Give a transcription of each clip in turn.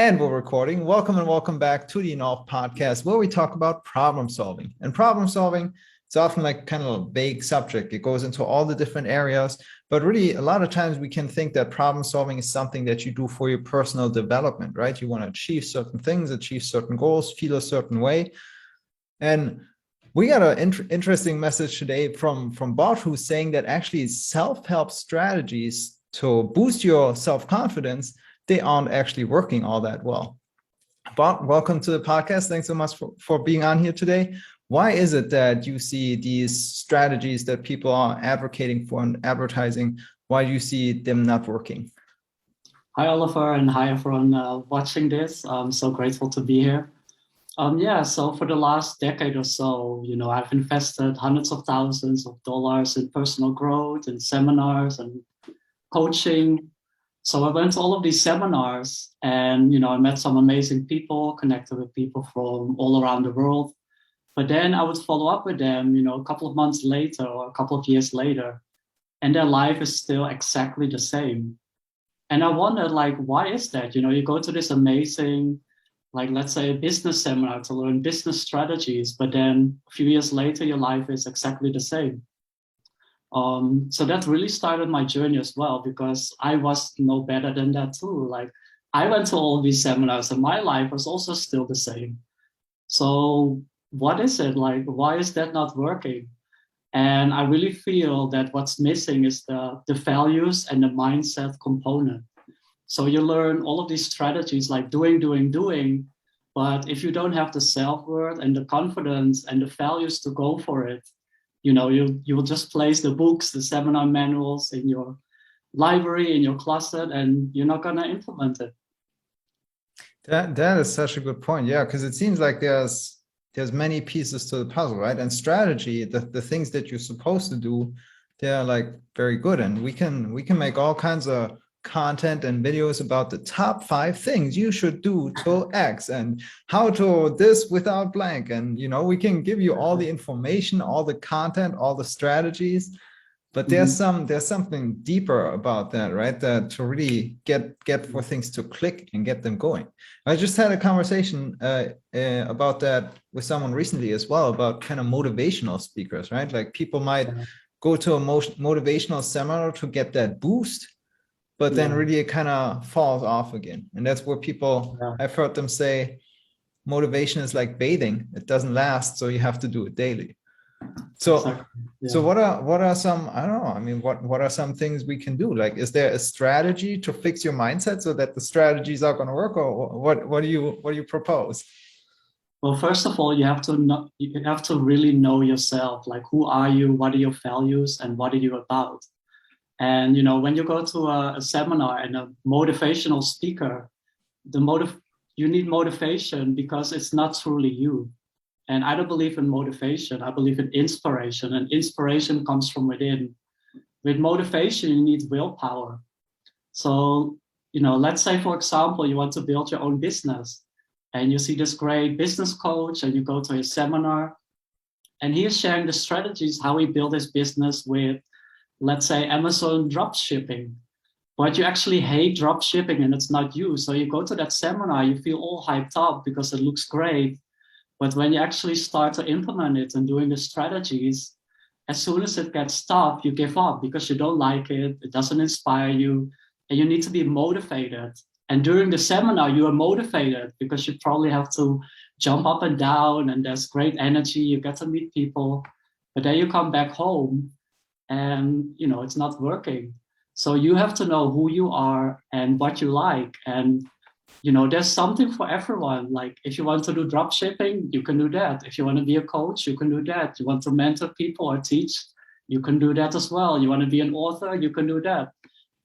And we're recording. Welcome and welcome back to the Enolve podcast, where we talk about problem solving. And problem solving, it's often like kind of a vague subject. It goes into all the different areas, but really a lot of times we can think that problem solving is something that you do for your personal development, right? You want to achieve certain things, achieve certain goals, feel a certain way. And we got an interesting message today from Bart, who's saying that actually self-help strategies to boost your self-confidence, they aren't actually working all that well. Bart, welcome to the podcast. Thanks so much for being on here today. Why is it that you see these strategies that people are advocating for in advertising, why do you see them not working? Hi, Oliver, and hi, everyone watching this. I'm so grateful to be here. So for the last decade or so, I've invested hundreds of thousands of dollars in personal growth and seminars and coaching. So I went to all of these seminars and, I met some amazing people, connected with people from all around the world. But then I would follow up with them, a couple of months later or a couple of years later, and their life is still exactly the same. And I wondered, why is that? You go to this amazing, let's say a business seminar to learn business strategies, but then a few years later, your life is exactly the same. So that really started my journey as well, because I was no better than that too. I went to all these seminars and my life was also still the same. So what is it? Why is that not working? And I really feel that what's missing is the values and the mindset component. So you learn all of these strategies like doing, but if you don't have the self-worth and the confidence and the values to go for it, you will just place the books, the seminar manuals in your library, in your closet, and you're not going to implement it. That is such a good point. Yeah, because it seems like there's many pieces to the puzzle, right? And strategy, the things that you're supposed to do, they're like very good. And we can make all kinds of content and videos about the top 5 things you should do to X and how to this without blank. And, we can give you all the information, all the content, all the strategies, but there's something deeper about that, right? That to really get for things to click and get them going. I just had a conversation about that with someone recently as well, about kind of motivational speakers, right? Like people might go to a motivational seminar to get that boost, but then really it kind of falls off again. And that's where people, I've heard them say, motivation is like bathing. It doesn't last, so you have to do it daily. So, exactly. So what are some, I don't know, I mean, what are some things we can do? Like, is there a strategy to fix your mindset so that the strategies are going to work, or what do you propose? Well, first of all, you have to really know yourself. Like, who are you? What are your values? And what are you about? And, when you go to a seminar and a motivational speaker, you need motivation because it's not truly you. And I don't believe in motivation. I believe in inspiration, and inspiration comes from within. With motivation, you need willpower. So, let's say, for example, you want to build your own business and you see this great business coach and you go to his seminar and he is sharing the strategies, how he built his business with, let's say, Amazon drop shipping. But you actually hate drop shipping and it's not you. So you go to that seminar, you feel all hyped up because it looks great. But when you actually start to implement it and doing the strategies, as soon as it gets tough, you give up because you don't like it. It doesn't inspire you, and you need to be motivated. And during the seminar, you are motivated because you probably have to jump up and down and there's great energy. You get to meet people, but then you come back home and, it's not working. So you have to know who you are and what you like. And there's something for everyone. Like, if you want to do drop shipping, you can do that. If you want to be a coach, you can do that. You want to mentor people or teach, you can do that as well. You want to be an author, you can do that.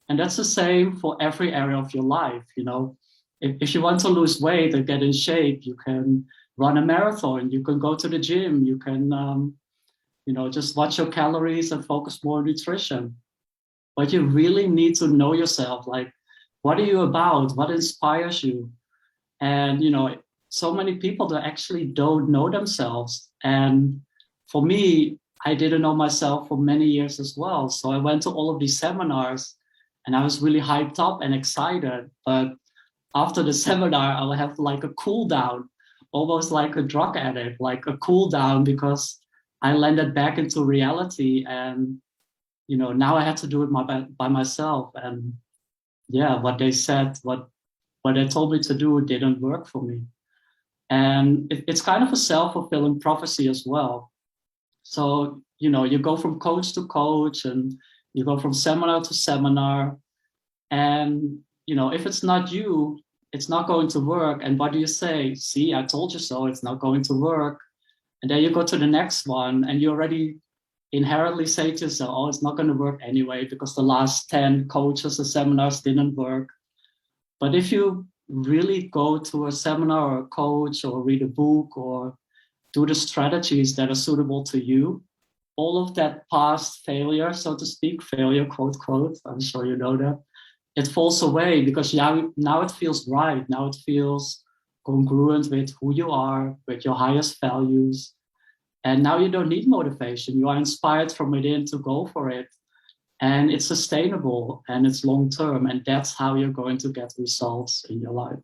And that's the same for every area of your life. If you want to lose weight and get in shape, you can run a marathon, you can go to the gym, you can, just watch your calories and focus more on nutrition. But you really need to know yourself. Like, what are you about? What inspires you? And, so many people that actually don't know themselves. And for me, I didn't know myself for many years as well. So I went to all of these seminars and I was really hyped up and excited. But after the seminar, I will have like a cool down, almost like a drug addict, like a cool down, because I landed back into reality. And, now I had to do it by myself. And yeah, what they said, what they told me to do didn't work for me. And it's kind of a self-fulfilling prophecy as well. So, you go from coach to coach, and you go from seminar to seminar. And, if it's not you, it's not going to work. And what do you say? See, I told you so, it's not going to work. And then you go to the next one, and you already inherently say to yourself, oh, it's not going to work anyway, because the last 10 coaches or seminars didn't work. But if you really go to a seminar or a coach, or read a book, or do the strategies that are suitable to you, all of that past failure, so to speak, failure, quote, quote, I'm sure you know that, it falls away, because now it feels right. Now it feels congruent with who you are, with your highest values. And now you don't need motivation. You are inspired from within to go for it. And it's sustainable and it's long term. And that's how you're going to get results in your life.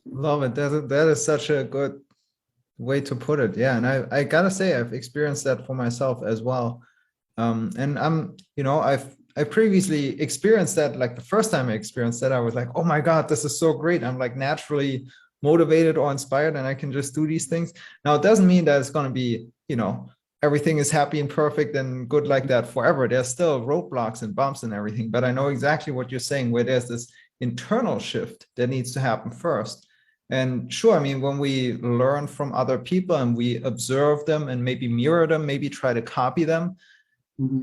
Love it. That is such a good way to put it. Yeah. And I gotta say, I've experienced that for myself as well. And I previously experienced that. Like the first time I experienced that, I was like, oh my God, this is so great. I'm like naturally motivated or inspired, and I can just do these things. Now, it doesn't mean that it's going to be, everything is happy and perfect and good like that forever. There's still roadblocks and bumps and everything, but I know exactly what you're saying, where there's this internal shift that needs to happen first. And sure, I mean, when we learn from other people and we observe them and maybe mirror them, maybe try to copy them,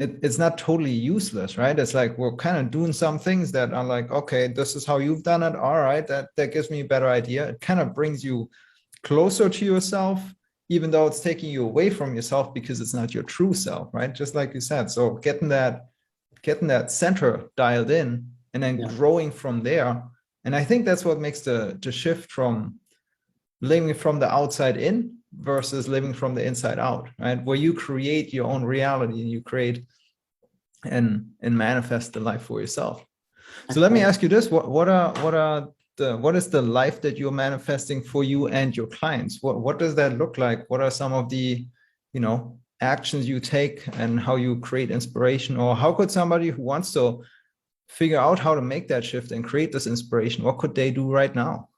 it's not totally useless, right? It's like we're kind of doing some things that are like, okay, this is how you've done it. All right, that gives me a better idea. It kind of brings you closer to yourself, even though it's taking you away from yourself, because it's not your true self, right? Just like you said. So getting that center dialed in, and then growing from there. And I think that's what makes the shift from living from the outside in versus living from the inside out, right? Where you create your own reality and you create and manifest the life for yourself. So let me ask you this: what is the life that you're manifesting for you and your clients? What does that look like? What are some of the actions you take, and how you create inspiration? Or how could somebody who wants to figure out how to make that shift and create this inspiration, what could they do right now?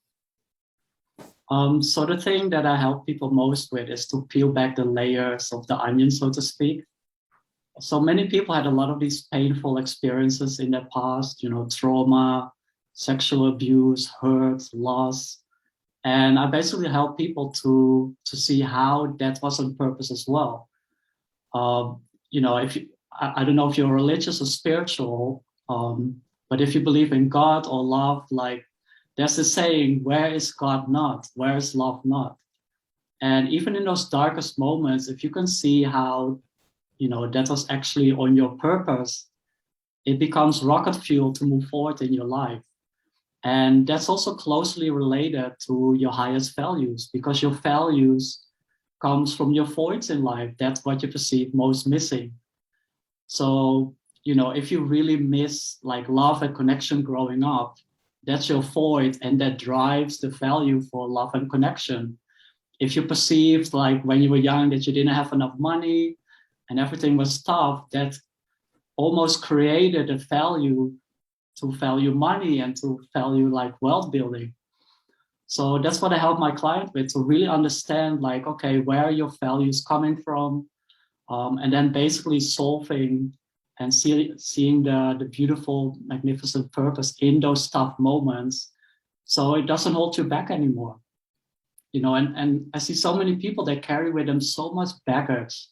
So the thing that I help people most with is to peel back the layers of the onion, so to speak. So many people had a lot of these painful experiences in their past, trauma, sexual abuse, hurt, loss. And I basically help people to see how that was on purpose as well. If I don't know if you're religious or spiritual, but if you believe in God or love, like there's a saying, where is God not? Where is love not? And even in those darkest moments, if you can see how, that was actually on your purpose, it becomes rocket fuel to move forward in your life. And that's also closely related to your highest values, because your values comes from your voids in life. That's what you perceive most missing. So, if you really miss like love and connection growing up, that's your void, and that drives the value for love and connection. If you perceived like when you were young that you didn't have enough money and everything was tough, that almost created a value to value money and to value like wealth building. So that's what I help my client with, to really understand like, okay, where are your values coming from? And then basically solving and seeing the beautiful, magnificent purpose in those tough moments, so it doesn't hold you back anymore. And I see so many people that carry with them so much baggage,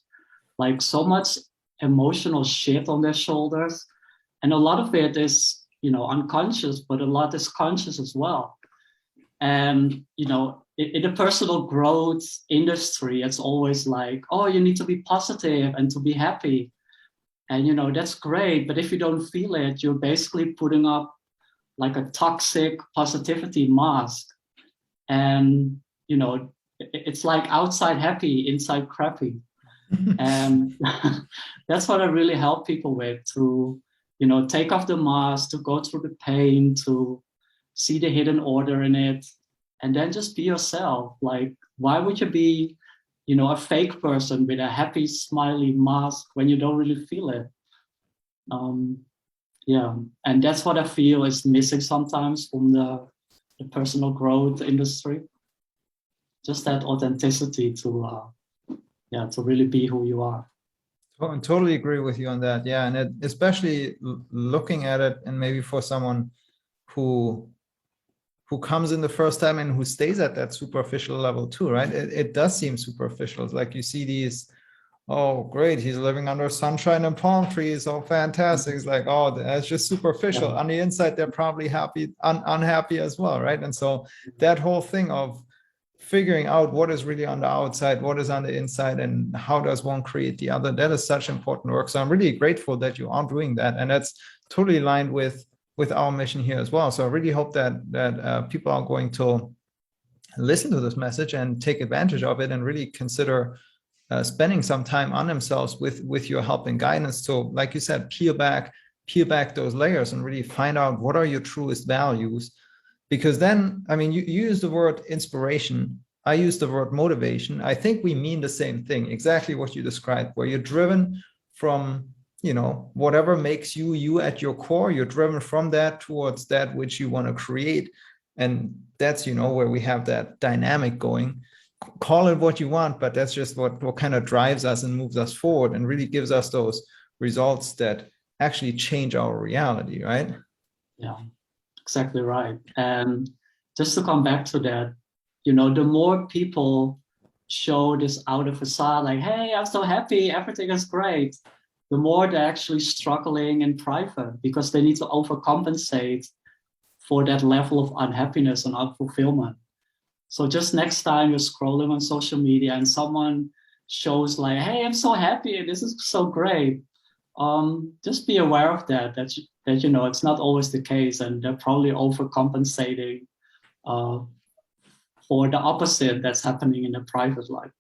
like so much emotional shit on their shoulders. And a lot of it is, unconscious, but a lot is conscious as well. And, in the personal growth industry, it's always like, oh, you need to be positive and to be happy. And, that's great. But if you don't feel it, you're basically putting up like a toxic positivity mask. And, it's like outside happy, inside crappy. And that's what I really help people with, to, take off the mask, to go through the pain, to see the hidden order in it, and then just be yourself. Like, why would you be, a fake person with a happy, smiley mask when you don't really feel it? Yeah, and that's what I feel is missing sometimes from the personal growth industry. Just that authenticity to really be who you are. I totally agree with you on that. Yeah, and especially looking at it, and maybe for someone who comes in the first time and who stays at that superficial level too, right? It does seem superficial. It's like you see these, oh, great, he's living under sunshine and palm trees, oh, fantastic. It's like, oh, that's just superficial. On the inside, they're probably happy, unhappy as well, right? And so that whole thing of figuring out what is really on the outside, what is on the inside, and how does one create the other, that is such important work. So I'm really grateful that you are doing that, and that's totally aligned with our mission here as well. So I really hope that people are going to listen to this message and take advantage of it, and really consider spending some time on themselves with your help and guidance. So, like you said, peel back those layers and really find out what are your truest values. Because then, I mean, you use the word inspiration, I use the word motivation. I think we mean the same thing, exactly what you described, where you're driven from, whatever makes you at your core. You're driven from that towards that which you want to create. And that's, where we have that dynamic going. Call it what you want, but that's just what kind of drives us and moves us forward and really gives us those results that actually change our reality, right? Yeah, exactly right. And just to come back to that, the more people show this outer facade, like, hey, I'm so happy, everything is great, the more they're actually struggling in private, because they need to overcompensate for that level of unhappiness and unfulfillment. So just next time you're scrolling on social media and someone shows like, hey, I'm so happy, this is so great, just be aware of that it's not always the case, and they're probably overcompensating for the opposite that's happening in their private life.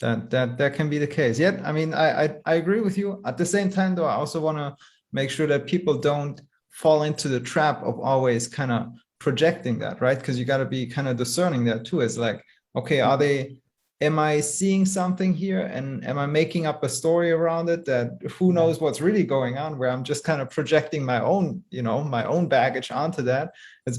That can be the case. Yet, I mean, I agree with you. At the same time, though, I also want to make sure that people don't fall into the trap of always kind of projecting that, right? Because you got to be kind of discerning that too. It's like, okay, am I seeing something here, and am I making up a story around it that who knows what's really going on, where I'm just kind of projecting my own, my own baggage onto that.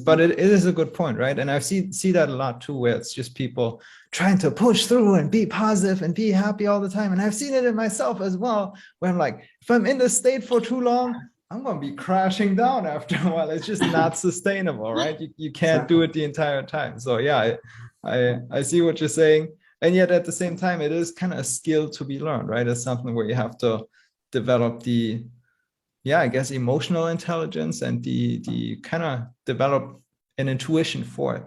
But it is a good point, right? And I see that a lot too, where it's just people trying to push through and be positive and be happy all the time. And I've seen it in myself as well, where I'm like, if I'm in the state for too long, I'm going to be crashing down after a while. It's just not sustainable, right? You can't do it the entire time. So yeah, I see what you're saying. And yet at the same time, it is kind of a skill to be learned, right? It's something where you have to develop I guess, emotional intelligence and the kind of develop an intuition for it.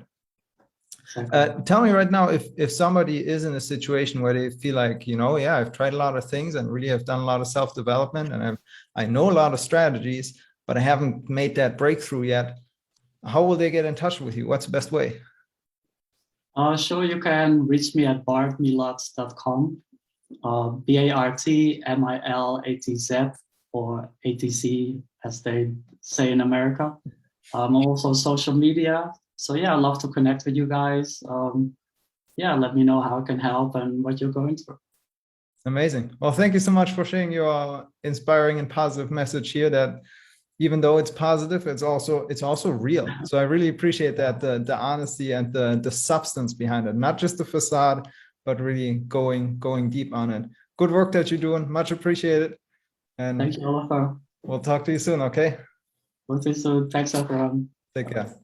Tell me right now, if somebody is in a situation where they feel like, I've tried a lot of things and really have done a lot of self-development, and I know a lot of strategies, but I haven't made that breakthrough yet. How will they get in touch with you? What's the best way? Sure, you can reach me at bartmilatz.com, BARTMILATZ, or ATZ, as they say in America. I'm also social media. So yeah, I'd love to connect with you guys. Let me know how I can help and what you're going through. Amazing. Well, thank you so much for sharing your inspiring and positive message here, that even though it's positive, it's also real. So I really appreciate that, the honesty and the substance behind it, not just the facade, but really going deep on it. Good work that you're doing. Much appreciated. And thank you, Oliver. We'll talk to you soon, okay? We'll see you soon. Thanks, everyone. Take care.